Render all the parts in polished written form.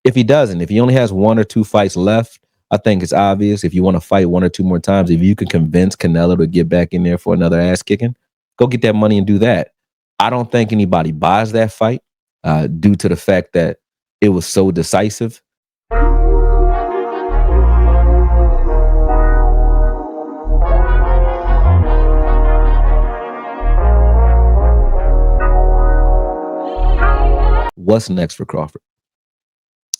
If he doesn't, if he only has one or two fights left, I think it's obvious. If you want to fight one or two more times, if you can convince Canelo to get back in there for another ass kicking, go get that money and do that. I don't think anybody buys that fight due to the fact that it was so decisive. What's next for Crawford?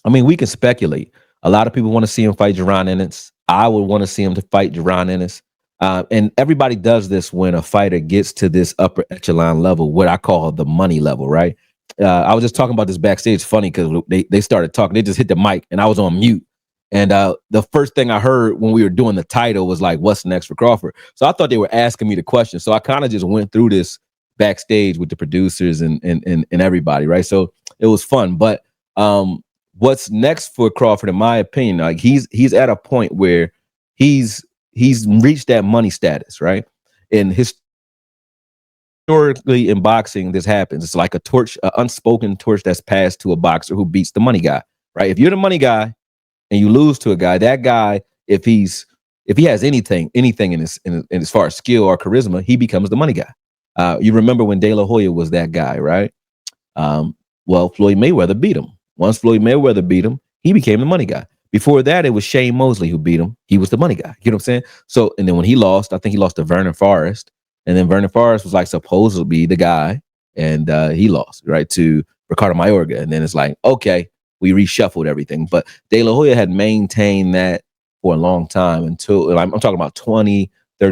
I mean, we can speculate. A lot of people want to see him fight Jaron Ennis. I would want to see him to fight Jaron Ennis. And everybody does this when a fighter gets to this upper echelon level, what I call the money level, right? I was just talking about this backstage. It's funny because they started talking. They just hit the mic and I was on mute. And the first thing I heard when we were doing the title was like, what's next for Crawford? So I thought they were asking me the question. So I kind of just went through this backstage with the producers and everybody, right? So it was fun. But what's next for Crawford, in my opinion, like he's at a point where he's reached that money status, right? And historically in boxing, this happens. It's like a torch, an unspoken torch that's passed to a boxer who beats the money guy, right? If you're the money guy and you lose to a guy, that guy, if he has anything in as far as skill or charisma, he becomes the money guy. You remember when De La Hoya was that guy, right? Well, Floyd Mayweather beat him. Once Floyd Mayweather beat him, he became the money guy. Before that, it was Shane Mosley who beat him. He was the money guy. You know what I'm saying? So, and then when he lost, I think he lost to Vernon Forrest. And then Vernon Forrest was like supposed to be the guy. And he lost, right, to Ricardo Mayorga. And then it's like, okay, we reshuffled everything. But De La Hoya had maintained that for a long time until, I'm talking about $20-30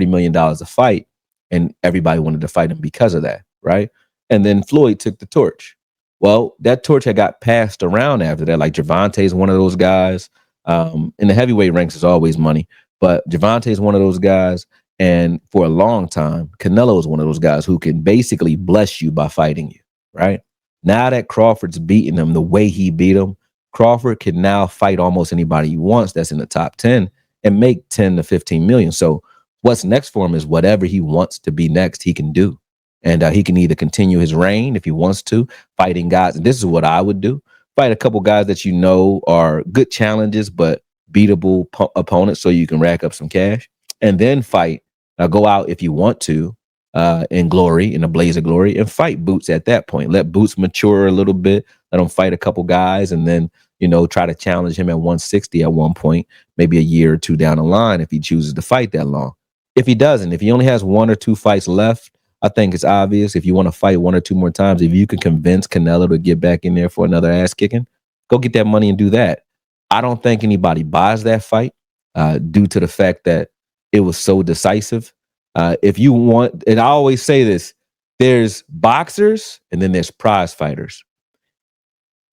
million a fight. And everybody wanted to fight him because of that, right? And then Floyd took the torch. Well, that torch had got passed around after that. Like Gervonta's one of those guys. In the heavyweight ranks is always money, but Gervonta's one of those guys. And for a long time, Canelo is one of those guys who can basically bless you by fighting you, right? Now that Crawford's beating him the way he beat him, Crawford can now fight almost anybody he wants that's in the top 10 and make 10 to 15 million. So what's next for him is whatever he wants to be next, he can do. And he can either continue his reign if he wants to, fighting guys. And this is what I would do. Fight a couple guys that you know are good challenges, but beatable opponents so you can rack up some cash. And then fight, go out if you want to, in glory, in a blaze of glory, and fight Boots at that point. Let Boots mature a little bit. Let him fight a couple guys and then, try to challenge him at 160 at one point, maybe a year or two down the line if he chooses to fight that long. If he doesn't, if he only has one or two fights left, I think it's obvious. If you want to fight one or two more times, if you can convince Canelo to get back in there for another ass kicking, go get that money and do that. I don't think anybody buys that fight due to the fact that it was so decisive. If you want, and I always say this, there's boxers and then there's prize fighters.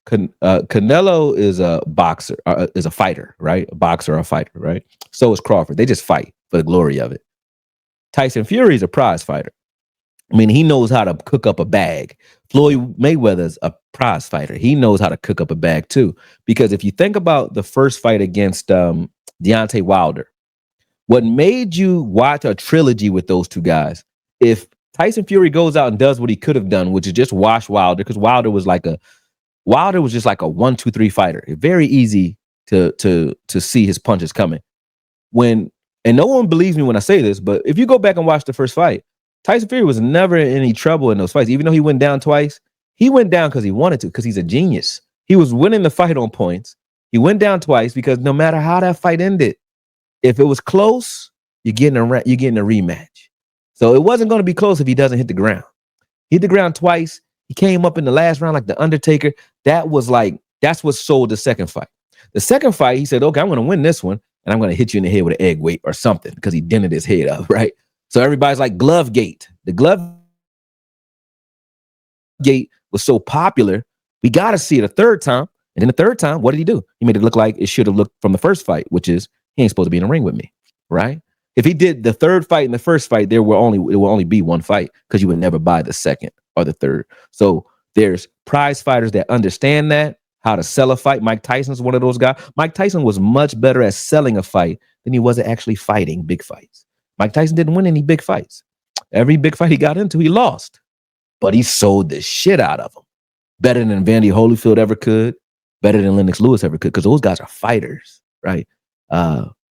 Canelo is a boxer, is a fighter, right? A boxer or a fighter, right? So is Crawford. They just fight for the glory of it. Tyson Fury is a prize fighter. I mean, he knows how to cook up a bag. Floyd Mayweather's a prize fighter. He knows how to cook up a bag too. Because if you think about the first fight against Deontay Wilder, what made you watch a trilogy with those two guys, if Tyson Fury goes out and does what he could have done, which is just wash Wilder, because Wilder was just like a 1-2-3 fighter. Very easy to see his punches coming. And no one believes me when I say this, but if you go back and watch the first fight, Tyson Fury was never in any trouble in those fights. Even though he went down twice, he went down because he wanted to, because he's a genius. He was winning the fight on points. He went down twice because no matter how that fight ended, if it was close, you're getting a rematch. So it wasn't going to be close if he doesn't hit the ground. He hit the ground twice. He came up in the last round like the Undertaker. That's what sold the second fight. The second fight, he said, okay, I'm going to win this one, and I'm going to hit you in the head with an egg weight or something because he dented his head up, right? So everybody's like glove gate. The glove gate was so popular, we got to see it a third time. And then the third time, what did he do? He made it look like it should have looked from the first fight, which is he ain't supposed to be in a ring with me, right? If he did the third fight and the first fight, it will only be one fight because you would never buy the second or the third. So there's prize fighters that understand that, how to sell a fight. Mike Tyson's one of those guys. Mike Tyson was much better at selling a fight than he was at actually fighting big fights. Mike Tyson didn't win any big fights. Every big fight he got into, he lost. But he sold the shit out of them. Better than Vandy Holyfield ever could. better than Lennox Lewis ever could, because those guys are fighters, right?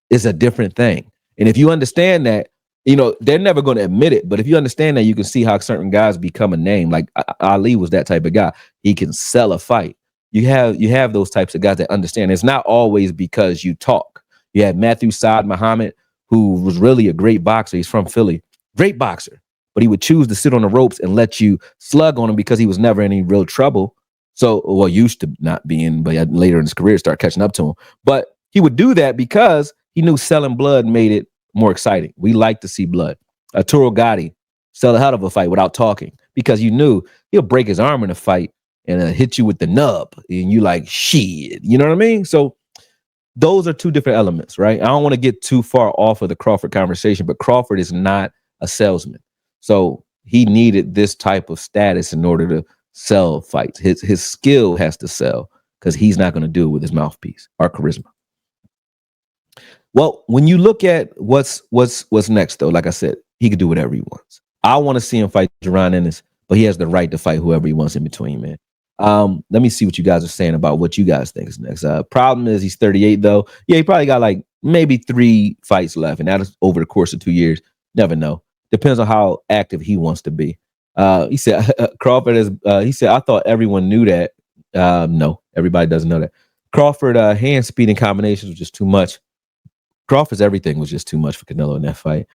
It's a different thing. And if you understand that, you know, they're never going to admit it, but if you understand that, you can see how certain guys become a name. Like Ali was that type of guy. He can sell a fight. You have those types of guys that understand. It's not always because you talk. You have Matthew Saad Muhammad, who was really a great boxer. He's from Philly, great boxer, but he would choose to sit on the ropes and let you slug on him because he was never in any real trouble. So, well, used to not being, but later in his career start catching up to him. But he would do that because he knew selling blood made it more exciting. We like to see blood. Arturo Gatti sell a hell of a fight without talking, because you knew he'll break his arm in a fight and hit you with the nub, and you like, shit. You know what I mean? So those are two different elements, right? I don't want to get too far off of the Crawford conversation, but Crawford is not a salesman. So he needed this type of status in order to sell fights. His skill has to sell, because he's not going to do it with his mouthpiece or charisma. Well, when you look at what's next, though, like I said, he could do whatever he wants. I want to see him fight Jaron Ennis, but he has the right to fight whoever he wants in between, man. Let me see what you guys are saying about what you guys think is next. Problem is he's 38, though. Yeah, he probably got like maybe 3 fights left, and that is over the course of 2 years. Never know. Depends on how active he wants to be. He said Crawford is. He said, I thought everyone knew that. No, everybody doesn't know that. Crawford hand speed and combinations was just too much. Crawford's everything was just too much for Canelo in that fight.